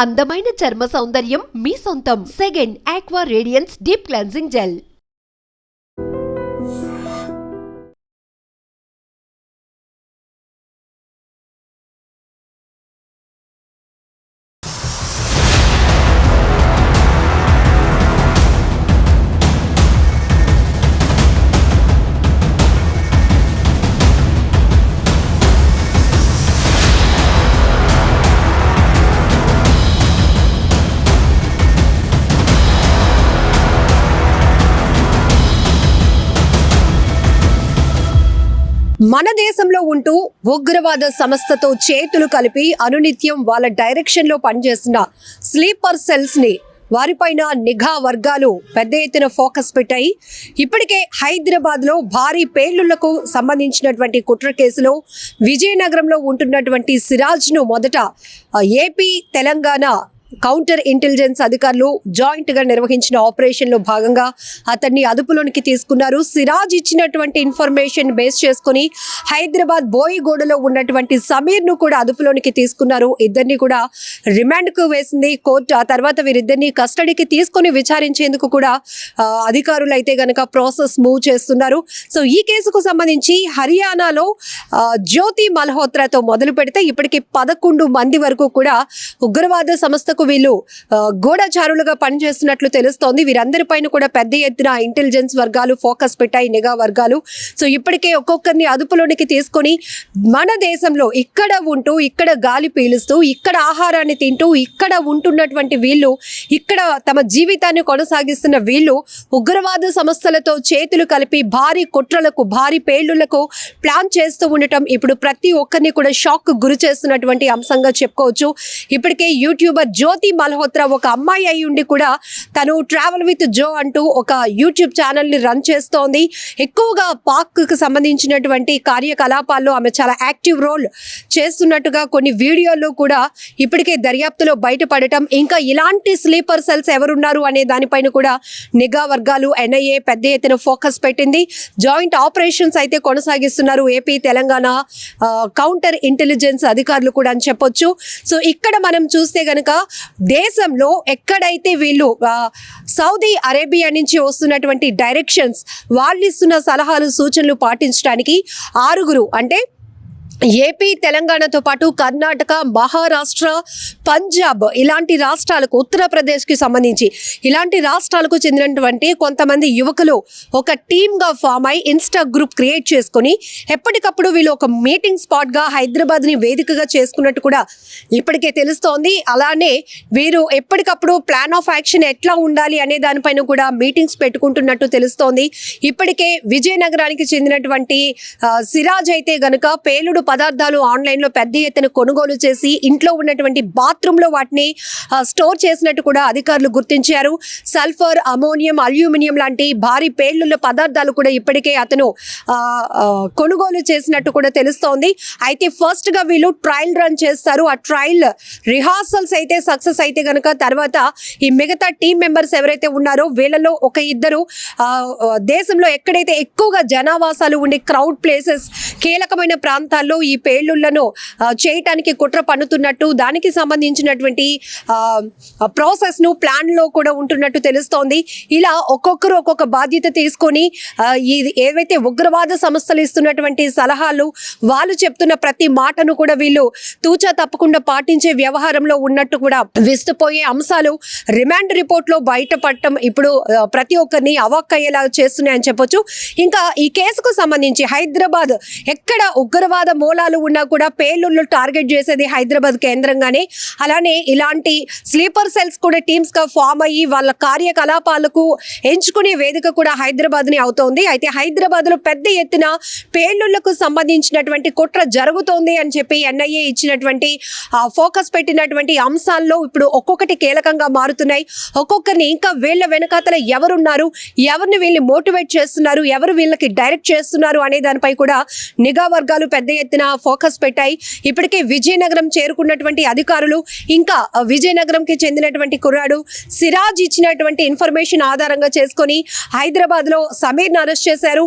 అందమైన చర్మ సౌందర్యం మీ సొంతం. Second aqua radiance deep cleansing gel. మన దేశంలో ఉంటూ ఉగ్రవాద సంస్థతో చేతులు కలిపి అనునిత్యం వాళ్ళ డైరెక్షన్ లో పనిచేస్తున్న స్లీపర్ సెల్స్ ని వారిపైన నిఘా వర్గాలు పెద్ద ఎత్తున ఫోకస్ పెట్టాయి. ఇప్పటికే హైదరాబాద్ లో భారీ పేలుళ్లకు సంబంధించినటువంటి కుట్ర కేసులో విజయనగరంలో ఉంటున్నటువంటి సిరాజ్ ను మొదట ఏపీ తెలంగాణ కౌంటర్ ఇంటెలిజెన్స్ అధికారులు జాయింట్ గా నిర్వహించిన ఆపరేషన్ లో భాగంగా అతన్ని అదుపులోనికి తీసుకున్నారు. సిరాజ్ ఇచ్చినటువంటి ఇన్ఫర్మేషన్ బేస్ చేసుకుని హైదరాబాద్ బోయిగూడలో ఉన్నటువంటి సమీర్ ను కూడా అదుపులోనికి తీసుకున్నారు. ఇద్దరిని కూడా రిమాండ్ కు వేసింది కోర్టు. ఆ తర్వాత వీరిద్దరిని కస్టడీకి తీసుకుని విచారించేందుకు కూడా అధికారులు అయితే గనక ప్రాసెస్ మూవ్ చేస్తున్నారు. సో ఈ కేసుకు సంబంధించి హర్యానాలో జ్యోతి మల్హోత్రాతో మొదలు పెడితే ఇప్పటికి 11 మంది వరకు కూడా ఉగ్రవాద సంస్థకు వీళ్ళు గూఢచారులుగా పనిచేస్తున్నట్లు తెలుస్తోంది. వీరందరిపైన కూడా పెద్ద ఎత్తున ఇంటెలిజెన్స్ వర్గాలు ఫోకస్ పెట్టాయి, నిఘా వర్గాలు. సో ఇప్పటికే ఒక్కొక్కరిని అదుపులోనికి తీసుకొని మన దేశంలో ఇక్కడ ఉంటూ ఇక్కడ గాలి పీలుస్తూ ఇక్కడ ఆహారాన్ని తింటూ ఇక్కడ ఉంటున్నటువంటి వీళ్ళు, ఇక్కడ తమ జీవితాన్ని కొనసాగిస్తున్న వీళ్ళు ఉగ్రవాద సంస్థలతో చేతులు కలిపి భారీ కుట్రలకు భారీ పేలుళ్లకు ప్లాన్ చేస్తూ ఉండటం ఇప్పుడు ప్రతి ఒక్కరిని కూడా షాక్ గురి చేస్తున్నటువంటి అంశంగా చెప్పుకోవచ్చు. ఇప్పటికే యూట్యూబర్ జ్యోతి మల్హోత్రా ఒక అమ్మాయి అయి ఉండి కూడా తను ట్రావెల్ విత్ జో అంటూ ఒక యూట్యూబ్ ఛానల్ ని రన్ చేస్తోంది. ఎక్కువగా పాక్ కు సంబంధించినటువంటి కార్యకలాపాల్లో ఆమె చాలా యాక్టివ్ రోల్ చేస్తున్నట్టుగా కొన్ని వీడియోలు కూడా ఇప్పటికే దర్యాప్తులో బయటపడటం, ఇంకా ఇలాంటి స్లీపర్ సెల్స్ ఎవరున్నారు అనే దానిపైన కూడా నిఘా వర్గాలు ఎన్ఐఏ పెద్ద ఎత్తున ఫోకస్ పెట్టింది. జాయింట్ ఆపరేషన్స్ అయితే కొనసాగిస్తున్నారు ఏపీ తెలంగాణ కౌంటర్ ఇంటెలిజెన్స్ అధికారులు కూడా అని చెప్పొచ్చు. సో ఇక్కడ మనం చూస్తే గనక దేశంలో ఎక్కడైతే వీళ్ళు సౌదీ అరేబియా నుంచి వస్తున్నటువంటి డైరెక్షన్స్, వాళ్ళు ఇస్తున్న సలహాలు సూచనలు పాటించడానికి 6 అంటే ఏపీ తెలంగాణతో పాటు కర్ణాటక, మహారాష్ట్ర, పంజాబ్ ఇలాంటి రాష్ట్రాలకు, ఉత్తరప్రదేశ్కి సంబంధించి ఇలాంటి రాష్ట్రాలకు చెందినటువంటి కొంతమంది యువకులు ఒక టీమ్గా ఫామ్ అయి ఇన్స్టా గ్రూప్ క్రియేట్ చేసుకొని ఎప్పటికప్పుడు వీళ్ళు ఒక మీటింగ్ స్పాట్గా హైదరాబాద్ని వేదికగా చేసుకున్నట్టు కూడా ఇప్పటికే తెలుస్తోంది. అలానే వీరు ఎప్పటికప్పుడు ప్లాన్ ఆఫ్ యాక్షన్ ఎట్లా ఉండాలి అనే దానిపైన కూడా మీటింగ్స్ పెట్టుకుంటున్నట్టు తెలుస్తోంది. ఇప్పటికే విజయనగరానికి చెందినటువంటి సిరాజ్ అయితే గనుక పేలుడు పదార్థాలు ఆన్లైన్లో పెద్ద ఎత్తున కొనుగోలు చేసి ఇంట్లో ఉన్నటువంటి బాత్రూంలో వాటిని స్టోర్ చేసినట్టు కూడా అధికారులు గుర్తించారు. సల్ఫర్, అమోనియం, అల్యూమినియం లాంటి భారీ పేలుళ్ల పదార్థాలు కూడా ఇప్పటికే అతను కొనుగోలు చేసినట్టు కూడా తెలుస్తోంది. అయితే ఫస్ట్ గా వీళ్ళు ట్రయల్ రన్ చేస్తారు. ఆ ట్రయల్ రిహార్సల్స్ అయితే సక్సెస్ అయితే గనక తర్వాత ఈ మిగతా టీం మెంబర్స్ ఎవరైతే ఉన్నారో వీళ్ళలో ఒక ఇద్దరు దేశంలో ఎక్కడైతే ఎక్కువగా జనావాసాలు ఉండే క్రౌడ్ ప్లేసెస్, కీలకమైన ప్రాంతాల్లో ఈ పేలుళ్లను చేయటానికి కుట్ర పన్నుతున్నట్టు, దానికి సంబంధించినటువంటి ప్రాసెస్ ను ప్లాన్ లో కూడా ఉంటున్నట్టు తెలుస్తోంది. ఇలా ఒక్కొక్కరు ఒక్కొక్క బాధ్యత తీసుకొని ఏవైతే ఉగ్రవాద సంస్థలు ఇస్తున్నటువంటి సలహాలు, వాళ్ళు చెప్తున్న ప్రతి మాటను కూడా వీళ్ళు తూచా తప్పకుండా పాటించే వ్యవహారంలో ఉన్నట్టు కూడా విస్తుపోయే అంశాలు రిమాండ్ రిపోర్ట్ లో బయటపడటం ఇప్పుడు ప్రతి ఒక్కరిని అవాక్కయ్యేలా చేస్తున్నాయని చెప్పొచ్చు. ఇంకా ఈ కేసుకు సంబంధించి హైదరాబాద్ ఎక్కడ ఉగ్రవాద మూలాలు ఉన్నా కూడా పేలుళ్లు టార్గెట్ చేసేది హైదరాబాద్ కేంద్రంగానే. అలానే ఇలాంటి స్లీపర్ సెల్స్ కూడా టీమ్స్ గా ఫామ్ అయ్యి వాళ్ళ కార్యకలాపాలకు ఎంచుకునే వేదిక కూడా హైదరాబాద్ ని అవుతోంది. అయితే హైదరాబాద్ లో పెద్ద ఎత్తున పేలుళ్లకు సంబంధించినటువంటి కుట్ర జరుగుతోంది అని చెప్పి ఎన్ఐఏ ఇచ్చినటువంటి ఫోకస్ పెట్టినటువంటి అంశాల్లో ఇప్పుడు ఒక్కొక్కటి కీలకంగా మారుతున్నాయి. ఒక్కొక్కరిని ఇంకా వీళ్ళ వెనకాతల ఎవరున్నారు, ఎవరిని వీళ్ళని మోటివేట్ చేస్తున్నారు, ఎవరు వీళ్ళకి డైరెక్ట్ చేస్తున్నారు అనే దానిపై కూడా నిఘా వర్గాలు పెద్ద ఎత్తున ఎత్తున ఫోకస్ పెట్టాయి. ఇప్పటికే విజయనగరం చేరుకున్నటువంటి అధికారులు ఇంకా విజయనగరంకి చెందినటువంటి కుర్రాడు సిరాజ్ ఇచ్చినటువంటి ఇన్ఫర్మేషన్ ఆధారంగా చేసుకొని హైదరాబాద్ లో సమీర్ను అరెస్ట్ చేశారు.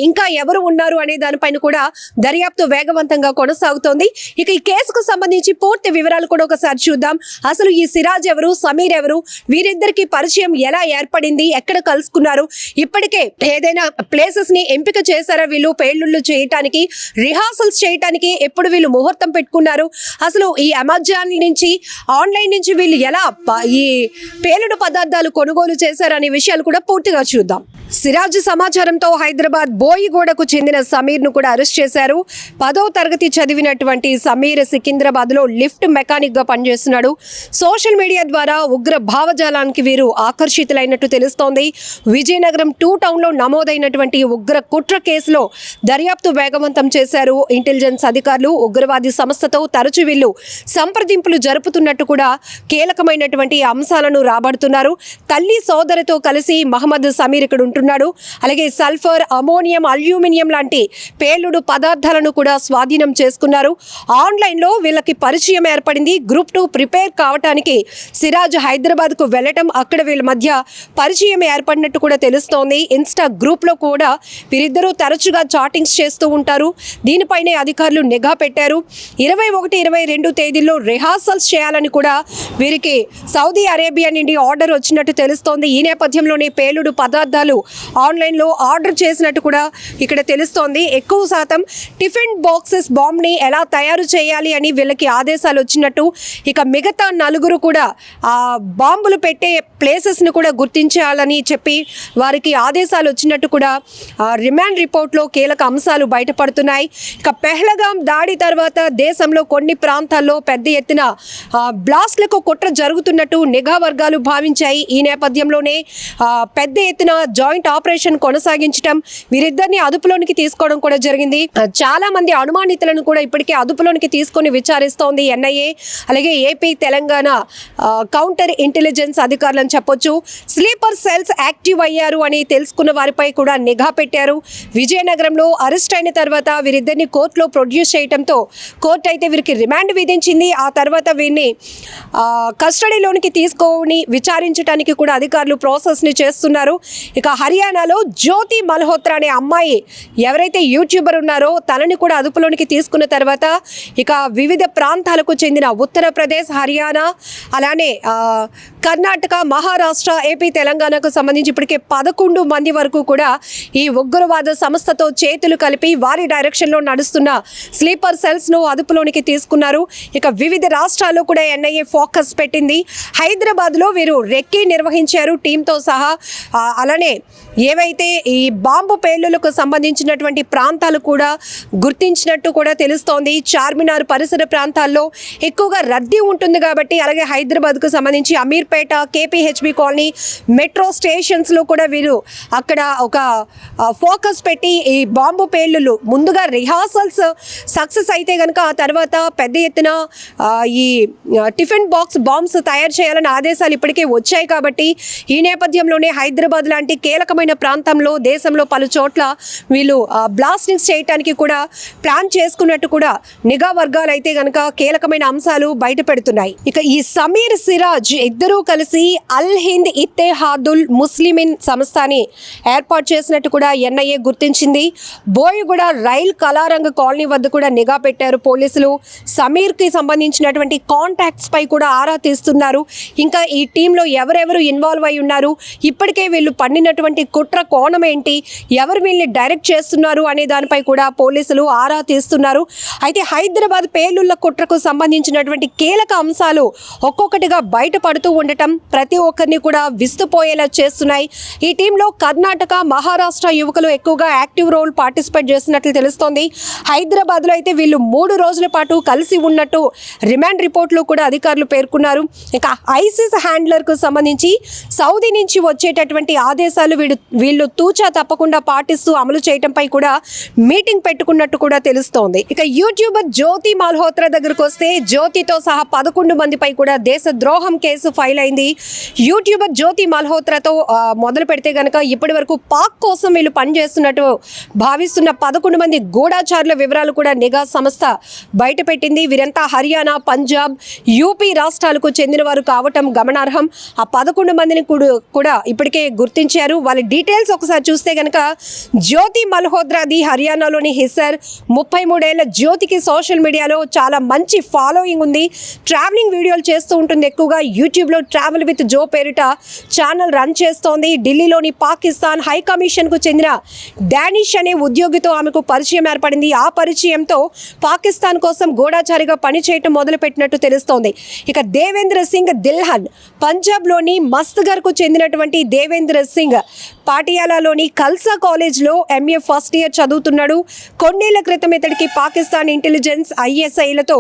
ఇంకా ఎవరు ఉన్నారు అనే దానిపైన కూడా దర్యాప్తు వేగవంతంగా కొనసాగుతోంది. ఇక ఈ కేసుకు సంబంధించి పూర్తి వివరాలు కూడా ఒకసారి చూద్దాం. అసలు ఈ సిరాజ్ ఎవరు, సమీర్ ఎవరు, వీరిద్దరికి పరిచయం ఎలా ఏర్పడింది, ఎక్కడ కలుసుకున్నారు, ఇప్పటికే ఏదైనా ప్లేసెస్ ని ఎంపిక చేశారా వీళ్ళు పేలుళ్ళు చేయటానికి, రిహార్సల్స్ చేయటానికి ఎప్పుడు వీళ్ళు ముహూర్తం పెట్టుకున్నారు, అసలు ఈ అమెజాన్ నుంచి ఆన్లైన్ నుంచి వీళ్ళు ఎలా ఈ పేలుడు పదార్థాలు కొనుగోలు చేశారనే విషయాలు కూడా పూర్తిగా చూద్దాం. సిరాజ్ సమాచారంతో హైదరాబాద్ బోయిగూడకు చెందిన సమీర్ ను కూడా అరెస్ట్ చేశారు. 10వ తరగతి చదివినటువంటి సమీర్ సికింద్రాబాద్ లో లిఫ్ట్ మెకానిక్ గా పనిచేస్తున్నాడు. సోషల్ మీడియా ద్వారా ఉగ్ర భావజాలానికి వీరు ఆకర్షితులైనట్టు తెలుస్తోంది. విజయనగరం 2 టౌన్ లో నమోదైనటువంటి ఉగ్ర కుట్ర కేసులో దర్యాప్తు వేగవంతం చేశారు ఇంటెలిజెన్స్ అధికారులు. ఉగ్రవాది సంస్థతో తరచూ వీళ్ళు సంప్రదింపులు జరుపుతున్నట్టు కూడా కీలకమైనటువంటి అంశాలను రాబడుతున్నారు. తల్లి సోదరితో కలిసి మహమ్మద్ సమీర్ ఇక్కడ ఉంటున్నాడు. అలాగే సల్ఫర్, అమోనియం, అల్యూమినియం లాంటి పేలుడు పదార్థాలను కూడా స్వాధీనం చేసుకున్నారు. ఆన్లైన్లో వీళ్ళకి పరిచయం ఏర్పడింది. గ్రూప్ 2 ప్రిపేర్ కావడానికి సిరాజ్ హైదరాబాద్కు వెళ్ళటం, అక్కడ వీళ్ళ మధ్య పరిచయం ఏర్పడినట్టు కూడా తెలుస్తోంది. ఇన్స్టా గ్రూప్లో కూడా వీరిద్దరూ తరచుగా చాటింగ్స్ చేస్తూ ఉంటారు. దీనిపైనే అధికారులు నిఘా పెట్టారు. 21, 22 తేదీల్లో రిహార్సల్స్ చేయాలని కూడా వీరికి సౌదీ అరేబియా నుండి ఆర్డర్ వచ్చినట్టు తెలుస్తోంది. ఈ నేపథ్యంలోనే పేలుడు పదార్థాలు ఆన్లైన్లో ఆర్డర్ చేసినట్టు కూడా ఇక్కడ తెలుస్తోంది. ఎక్కువ శాతం టిఫిన్ బాక్సెస్ బాంబ్ని ఎలా తయారు చేయాలి అని వీళ్ళకి ఆదేశాలు వచ్చినట్టు, ఇక మిగతా 4 కూడా ఆ బాంబులు పెట్టే ప్లేసెస్ను కూడా గుర్తించాలని చెప్పి వారికి ఆదేశాలు వచ్చినట్టు కూడా రిమాండ్ రిపోర్ట్లో కీలక అంశాలు బయటపడుతున్నాయి. ఇక పెహ్లగాం దాడి తర్వాత దేశంలో కొన్ని ప్రాంతాల్లో పెద్ద ఎత్తున బ్లాస్ట్లకు కుట్ర జరుగుతున్నట్టు నిఘా వర్గాలు భావించాయి. ఈ నేపథ్యంలోనే పెద్ద ఎత్తున జాయింట్ ఆపరేషన్ కొనసాగించడం, వీరిద్దరిని అదుపులోనికి తీసుకోవడం కూడా జరిగింది. చాలా మంది అనుమానితులను కూడా ఇప్పటికే అదుపులోనికి తీసుకొని విచారిస్తోంది ఎన్ఐఏ. అలాగే ఏపీ, తెలంగాణ కౌంటర్ ఇంటెలిజెన్స్ అధికారులను చెప్పొచ్చు. స్లీపర్ సెల్స్ యాక్టివ్ అయ్యారు అని తెలుసుకున్న వారిపై కూడా నిఘా పెట్టారు. విజయనగరంలో అరెస్ట్ అయిన తర్వాత వీరిద్దరిని కోర్టులో ప్రొడ్యూస్ చేయడంతో కోర్టు అయితే వీరికి రిమాండ్ విధించింది. ఆ తర్వాత వీరిని కస్టడీలోనికి తీసుకొని విచారించడానికి కూడా అధికారులు ప్రాసెస్ని చేస్తున్నారు. ఇక హర్యానాలో జ్యోతి మల్హోత్రా అనే అమ్మాయి ఎవరైతే యూట్యూబర్ ఉన్నారో తనని కూడా అదుపులోనికి తీసుకున్న తర్వాత ఇక వివిధ ప్రాంతాలకు చెందిన ఉత్తరప్రదేశ్, హర్యానా, అలానే కర్ణాటక, మహారాష్ట్ర, ఏపీ, తెలంగాణకు సంబంధించి ఇప్పటికే 11 మంది వరకు కూడా ఈ ఉగ్రవాద సంస్థతో చేతులు కలిపి వారి డైరెక్షన్లో నడుస్తున్న స్లీపర్ సెల్స్ను అదుపులోనికి తీసుకున్నారు. ఇక వివిధ రాష్ట్రాల్లో కూడా ఎన్ఐఏ ఫోకస్ పెట్టింది. హైదరాబాద్లో వీరు రెక్కీ నిర్వహించారు టీంతో సహా. అలానే ఏవైతే ఈ బాంబు పేలులకు సంబంధించినటువంటి ప్రాంతాలు కూడా గుర్తించినట్టు కూడా తెలుస్తోంది. చార్మినార్ పరిసర ప్రాంతాల్లో ఎక్కువగా రద్దీ ఉంటుంది కాబట్టి, అలాగే హైదరాబాద్కు సంబంధించి అమీర్పేట, కేపీహెచ్బి కాలనీ, మెట్రో స్టేషన్స్లో కూడా వీరు అక్కడ ఒక ఫోకస్ పెట్టి ఈ బాంబు పేలులు ముందుగా రిహార్సల్స్ సక్సెస్ అయితే కనుక ఆ తర్వాత పెద్ద ఎత్తున ఈ టిఫిన్ బాక్స్ బాంబ్స్ తయారు చేయాలని ఆదేశాలు ఇప్పటికే వచ్చాయి. కాబట్టి ఈ నేపథ్యంలోనే హైదరాబాద్ లాంటి కీలకమైన ప్రాంతంలో దేశంలో పలు చోట్ల వీళ్ళు బ్లాస్టింగ్స్ చేయడానికి కూడా ప్లాన్ చేసుకున్నట్టు కూడా నిఘా వర్గాలు అయితే కనుక కీలకమైన అంశాలు బయట పెడుతున్నాయి. ఇక ఈ సమీర్, సిరాజ్ ఇద్దరూ కలిసి అల్ హింద్ ఇత్తెహాదుల్ ముస్లిమిన్ సంస్థని ఏర్పాటు చేసినట్టు కూడా ఎన్ఐఏ గుర్తించింది. బోయిగూడ రైల్ కళారంగ కాలనీ వద్ద కూడా నిఘా పెట్టారు పోలీసులు. సమీర్కి సంబంధించినటువంటి కాంటాక్ట్స్ పై కూడా ఆరా తీస్తున్నారు. ఇంకా ఈ టీంలో ఎవరెవరు ఇన్వాల్వ్ అయి ఉన్నారు, ఇప్పటికే వీళ్ళు పండినటువంటి కుట్ర కోణం ఏంటి, ఎవరు వీళ్ళని డైరెక్ట్ చేస్తున్నారు అనే దానిపై కూడా పోలీసులు ఆరా తీస్తున్నారు. అయితే హైదరాబాద్ పేలుళ్ల కుట్రకు సంబంధించినటువంటి కీలక అంశాలు ఒక్కొక్కటిగా బయటపడుతూ ఉండటం ప్రతి ఒక్కరిని కూడా విస్తుపోయేలా చేస్తున్నాయి. ఈ టీంలో కర్ణాటక, మహారాష్ట్ర యువకులు ఎక్కువగా యాక్టివ్ రోల్ పార్టిసిపేట్ చేస్తున్నట్లు తెలుస్తోంది. హైదరాబాద్లో అయితే వీళ్ళు 3 రోజుల పాటు కలిసి ఉన్నట్టు రిమాండ్ రిపోర్ట్లో కూడా అధికారులు పేర్కొన్నారు. ఇక ఐసిస్ హ్యాండ్లర్కు సంబంధించి సౌదీ నుంచి వచ్చేటటువంటి ఆదేశాలు వీళ్ళు తూచా తప్పకుండా పాటిస్తూ అమలు చేయడంపై కూడా మీటింగ్ పెట్టుకున్నట్టు కూడా తెలుస్తోంది. ఇక యూట్యూబర్ జ్యోతి మల్హోత్రా దగ్గరకు వస్తే జ్యోతితో సహా 11 మందిపై కూడా దేశద్రోహం కేసు ఫైల్ అయింది. యూట్యూబర్ జ్యోతి మల్హోత్రాతో మొదలు పెడితే గనక ఇప్పటి వరకు పాక్ కోసం వీళ్ళు పనిచేస్తున్నట్టు భావిస్తున్న 11 మంది గూఢాచారుల వివరాలు కూడా నిఘా సంస్థ బయటపెట్టింది. వీరంతా హర్యానా, పంజాబ్, యూపీ రాష్ట్రాలకు చెందిన వారు కావటం గమనార్హం. ఆ 11 మందిని కూడా ఇప్పటికే గుర్తించారు. వాళ్ళ డీటెయిల్స్ ఒకసారి చూస్తే గనక జ్యోతి మల్హోత్రాది హర్యానాలోని హిస్సర్. 33 ఏళ్ల జ్యోతికి సోషల్ మీడియాలో చాలా మంచి ఫాలోయింగ్ ఉంది. ట్రావెలింగ్ వీడియోలు చేస్తూ ఉంటుంది. ఎక్కువగా యూట్యూబ్లో ట్రావెల్ విత్ జో పేరిట ఛానల్ రన్ చేస్తోంది. ఢిల్లీలోని పాకిస్తాన్ హై కమిషన్కు చెందిన డానిష్ అనే ఉద్యోగితో ఆమెకు పరిచయం ఏర్పడింది. ఆ పరిచయంతో పాకిస్తాన్ కోసం గూఢాచారిగా పనిచేయటం మొదలుపెట్టినట్టు తెలుస్తోంది. ఇక దేవేంద్ర సింగ్ దిల్హన్, పంజాబ్లోని మస్తగర్కు చెందినటువంటి దేవేంద్ర సింగ్ పాటియాలాలోని కల్సా కాలేజ్లో MA ఫస్ట్ ఇయర్ చదువుతున్నాడు. కొన్నేళ్ల క్రితం ఇతడికి పాకిస్తాన్ ఇంటెలిజెన్స్ ISIలతో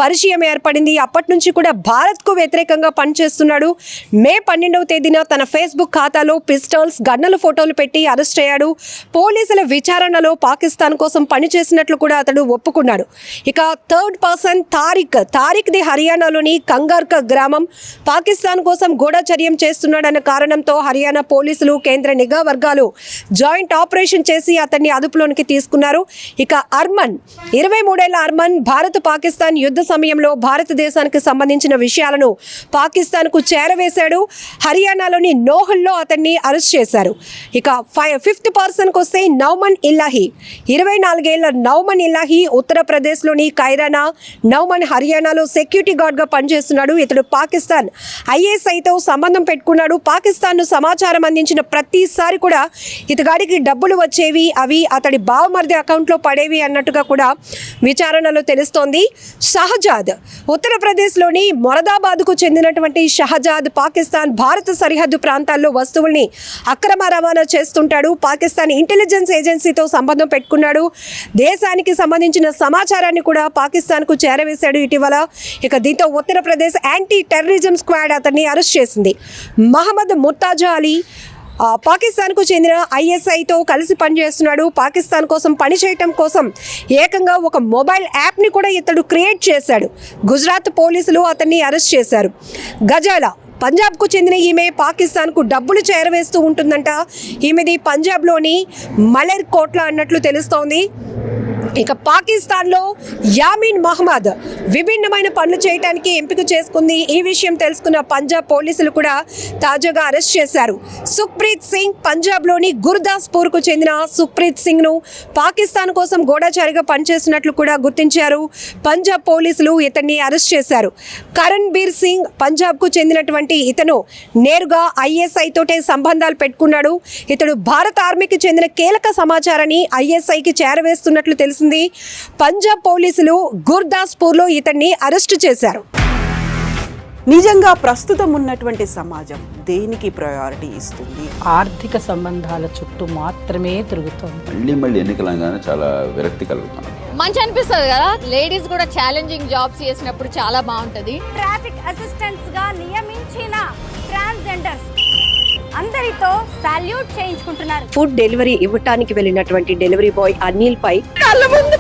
పరిచయం ఏర్పడింది. అప్పటి నుంచి కూడా భారత్కు వ్యతిరేకంగా పనిచేస్తున్నాడు. మే 12వ తేదీన తన ఫేస్బుక్ ఖాతాలో పిస్టల్స్, గన్నుల ఫోటోలు పెట్టి అరెస్ట్ అయ్యాడు. పోలీసుల విచారణలో పాకిస్తాన్ కోసం పనిచేసినట్లు కూడా అతడు ఒప్పుకున్నాడు. ఇక థర్డ్ పర్సన్ తారిక్ది హర్యానాలోని కంగార్క గ్రామం. పాకిస్తాన్ కోసం గూఢచర్యం చేస్తున్నాడన్న కారణంతో హర్యానా పోలీసులు, కేంద్ర నిఘా వర్గాలు జాయింట్ ఆపరేషన్ చేసి అతన్ని అదుపులోనికి తీసుకున్నారు. ఇక అర్మన్, 23 ఏళ్ల అర్మన్ భారత్ పాకిస్తాన్ యుద్ధ సమయంలో భారతదేశానికి సంబంధించిన విషయాలను పాకిస్తాన్కు చేరవేశాడు. హర్యానాలోని నోహల్లో అతన్ని అరెస్ట్ చేశారు. ఇక 5th పర్సన్కి వస్తే నౌమన్ ఇల్లాహి, 24 ఏళ్ల నౌమన్ ఇల్లాహి ఉత్తరప్రదేశ్లోని కైరానా, నౌమన్ హర్యానాలో సెక్యూరిటీ గార్డ్గా పనిచేస్తున్నాడు. ఇతడు పాకిస్తాన్ ISIతో సంబంధం పెట్టుకున్నాడు. పాకిస్తాన్ను సమాచారం అందించిన ప్రతిసారి కూడా ఇతగాడికి డబ్బులు వచ్చేవి, అవి అతడి బావమర్ది అకౌంట్లో పడేవి అన్నట్టుగా కూడా విచారణలో తెలుస్తోంది. షహజాద్, ఉత్తరప్రదేశ్లోని మొరదాబాద్కు చెందినటువంటి షహజాద్ పాకిస్తాన్ భారత సరిహద్దు ప్రాంతాల్లో వస్తువుల్ని అక్రమ రవాణా చేస్తుంటాడు. పాకిస్తాన్ ఇంటెలిజెన్స్ ఏజెన్సీతో సంబంధం పెట్టుకున్నాడు. దేశానికి సంబంధించిన సమాచారాన్ని కూడా పాకిస్తాన్కు చేరవేశాడు ఇటీవల. ఇక దీంతో ఉత్తరప్రదేశ్ యాంటీ టెర్రరిజం స్క్వాడ్ అతన్ని అరెస్ట్ చేసింది. మహమ్మద్ ముర్తాజా అలీ పాకిస్తాన్కు చెందిన ISIతో కలిసి పనిచేస్తున్నాడు. పాకిస్తాన్ కోసం పనిచేయటం కోసం ఏకంగా ఒక మొబైల్ యాప్ని కూడా ఇతడు క్రియేట్ చేశాడు. గుజరాత్ పోలీసులు అతన్ని అరెస్ట్ చేశారు. గజాలా, పంజాబ్కు చెందిన ఈమె పాకిస్తాన్కు డబ్బులు చేరవేస్తూ ఉంటుందంట. ఈమెది పంజాబ్లోని మలేర్ కోట్లా అన్నట్లు తెలుస్తోంది. ఇక పాకిస్తాన్లో యామిన్ మహమ్మద్ విభిన్నమైన పనులు చేయడానికి ఎంపిక చేసుకుంది. ఈ విషయం తెలుసుకున్న పంజాబ్ పోలీసులు కూడా తాజాగా అరెస్ట్ చేశారు. సుఖ్ప్రీత్ సింగ్, పంజాబ్లోని గుర్దాస్పూర్కు చెందిన సుఖ్ప్రీత్ సింగ్ను పాకిస్తాన్ కోసం గూఢచారిగా పనిచేస్తున్నట్లు కూడా గుర్తించారు. పంజాబ్ పోలీసులు ఇతన్ని అరెస్ట్ చేశారు. కరణ్ బీర్ సింగ్, పంజాబ్కు చెందినటువంటి ఇతను నేరుగా ISI తోటే సంబంధాలు పెట్టుకున్నాడు. ఇతడు భారత ఆర్మీకి చెందిన కీలక సమాచారాన్ని ISIకి చేరవేస్తున్నట్లు తెలిసింది. పంజాబ్ పోలీసులు గుర్దాస్పూర్లో ఇతన్ని అరెస్టు చేశారు. నిజంగా ప్రస్తుతం ఉన్నటువంటి సమాజం దేనికి ప్రయారిటీ ఇస్తుంది? ఆర్థిక సంబంధాల చుట్టూ మాత్రమే తిరుగుతుంది. మళ్ళీ ఎన్నికలంగానే చాలా విరక్తి కలుగుతాం. మంచి అనిపిస్తుంది కదా, లేడీస్ కూడా ఛాలెంజింగ్ జాబ్స్ చేసినప్పుడు చాలా బాగుంటది. ట్రాఫిక్ అసిస్టెంట్స్ గా నియమించిన ట్రాన్స్జెండర్స్ అందరితో సాల్యూట్ చేయించుకుంటున్నారు. ఫుడ్ డెలివరీ ఇవ్వటానికి వెళ్ళినటువంటి డెలివరీ బాయ్ అనిల్ పై కళ్ళ ముందు